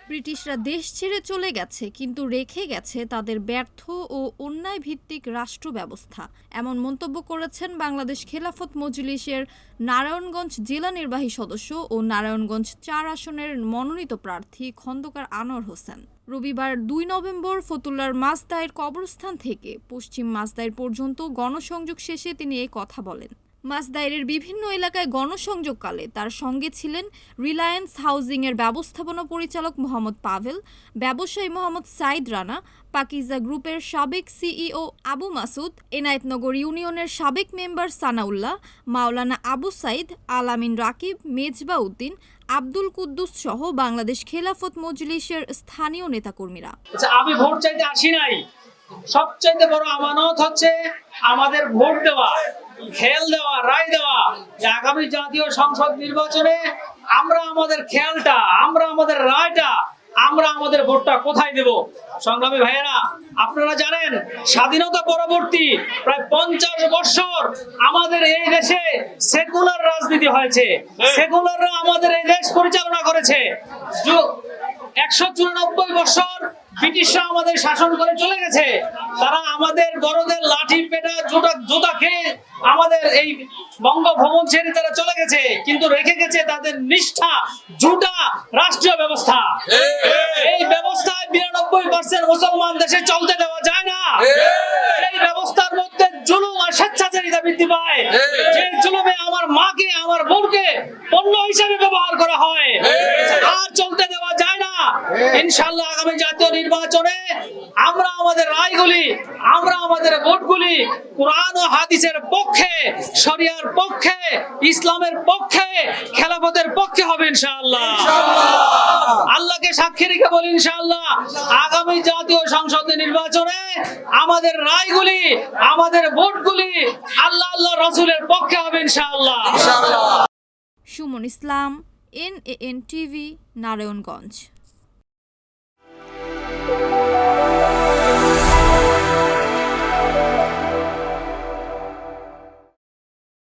ব্রিটিশরা দেশ ছেড়ে চলে গেছে, কিন্তু রেখে গেছে তাদের ব্যর্থ ও অন্যায় ভিত্তিক রাষ্ট্র ব্যবস্থা। এমন মন্তব্য করেছেন বাংলাদেশ খেলাফত মজলিসের নারায়ণগঞ্জ জেলা নির্বাহী সদস্য ও নারায়ণগঞ্জ ৪ আসনের মনোনীত প্রার্থী খন্দকার আনোয়ার হোসেন। রবিবার ২ নভেম্বর ফতুল্লার মাসদাইর কবরস্থান থেকে পশ্চিম মাসদাইর পর্যন্ত গণসংযোগ শেষে তিনি এই কথা বলেন। মাসদাইরের বিভিন্ন এলাকায় গণসংযোগকালে তার সঙ্গে ছিলেন রিলায়েন্স হাউজিংয়ের ব্যবস্থাপনা পরিচালক মোহাম্মদ পাভেল, ব্যবসায়ী মোহাম্মদ সাইদ রানা, পাকিজা গ্রুপের সাবেক সিইও আবু মাসুদ, এনায়েতনগর ইউনিয়নের সাবেক মেম্বার সানাউল্লাহ, মাওলানা আবু সাইদ, আলামিন রাকিব, মেজবা উদ্দিন, আব্দুল কুদ্দুস সহ বাংলাদেশ খেলাফত মজলিসের স্থানীয় নেতাকর্মীরা। আমি ভোট চাইতে আসি নাই, সবচাইতে বড় আমানত হচ্ছে আমাদের ভোট দেওয়া, খেয়াল দেওয়া, রায় দেওয়া যে আগামী জাতীয় সংসদ নির্বাচনে আমরা আমাদের খেয়ালটা, আমরা আমাদের রায়টা, আমরা আমাদের ভোটটা কোথায় দেব। সংগ্রামী ভাইয়েরা, আপনারা জানেন স্বাধীনতা পরবর্তী প্রায় ৫০ বছর আমাদের এই দেশে সেকুলার রাজনীতি হয়েছে। সেকুলাররা আমাদের এই দেশ পরিচালনা করেছে। ১৯৪ বছর ব্রিটিশরা আমাদের শাসন করে চলে গেছে। তারা আমাদের বড়দের লাঠি পেটা জুতা খেয়ে আমাদের এই বঙ্গভবন ছেড়ে তারা চলে গেছে, কিন্তু রেখে গেছে তাদের নিষ্ঠা জুটা রাষ্ট্রীয় ব্যবস্থা। এই ব্যবস্থায় ৯২% মুসলমান দেশে চলতে দেওয়া যায় না। এই ব্যবস্থার মধ্যে জুলুম আর স্বেচ্ছাচারিতা বৃদ্ধি পায়। যে জুলুমে আমার মাকে, আমার বোনকে পণ্য হিসেবে ব্যবহার করা হয়, আর চলতে দেওয়া যায় না। ইনশাআল্লাহ আগামী জাতীয় নির্বাচনে আমরা আমাদের রায়গুলি, আমরা আমাদের ভোটগুলি কোরআন ও হাদিসের পক্ষে, শরিয়ার পক্ষে, ইসলামের পক্ষে, খেলাফতের পক্ষে হবে ইনশাআল্লাহ। আল্লাহকে সাক্ষী রেখে বলি ইনশাআল্লাহ আগামী জাতীয় সংসদ নির্বাচনে আমাদের রায়গুলি, আমাদের ভোটগুলি আল্লাহ আল্লাহ রাসূলের পক্ষে হবে ইনশাআল্লাহ। সুমন ইসলাম, NAN TV, নারায়ণগঞ্জ।